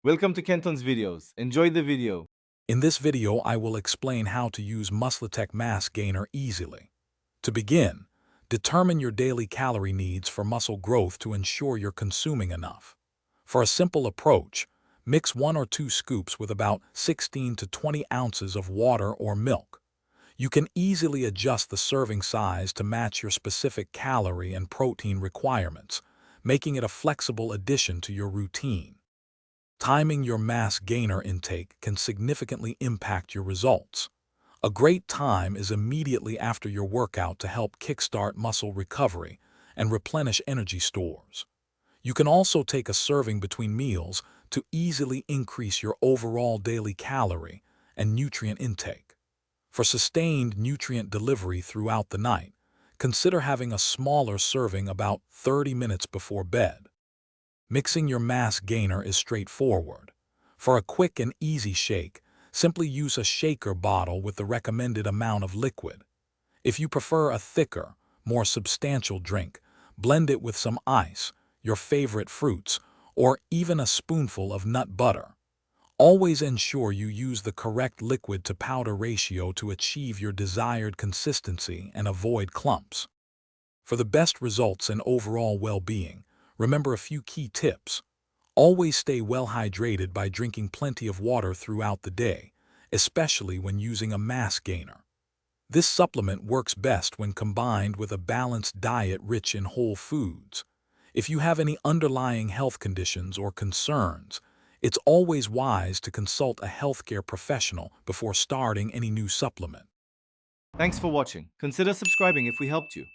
Welcome to Kenton's videos. Enjoy the video. In this video, I will explain how to use Muscletech Mass Gainer easily. To begin, determine your daily calorie needs for muscle growth to ensure you're consuming enough. For a simple approach, mix 1 or 2 scoops with about 16 to 20 ounces of water or milk. You can easily adjust the serving size to match your specific calorie and protein requirements, making it a flexible addition to your routine. Timing your mass gainer intake can significantly impact your results. A great time is immediately after your workout to help kickstart muscle recovery and replenish energy stores. You can also take a serving between meals to easily increase your overall daily calorie and nutrient intake. For sustained nutrient delivery throughout the night, consider having a smaller serving about 30 minutes before bed. Mixing your mass gainer is straightforward. For a quick and easy shake, simply use a shaker bottle with the recommended amount of liquid. If you prefer a thicker, more substantial drink, blend it with some ice, your favorite fruits, or even a spoonful of nut butter. Always ensure you use the correct liquid to powder ratio to achieve your desired consistency and avoid clumps. For the best results and overall well-being, remember a few key tips. Always stay well hydrated by drinking plenty of water throughout the day, especially when using a mass gainer. This supplement works best when combined with a balanced diet rich in whole foods. If you have any underlying health conditions or concerns, it's always wise to consult a healthcare professional before starting any new supplement. Thanks for watching. Consider subscribing if we helped you.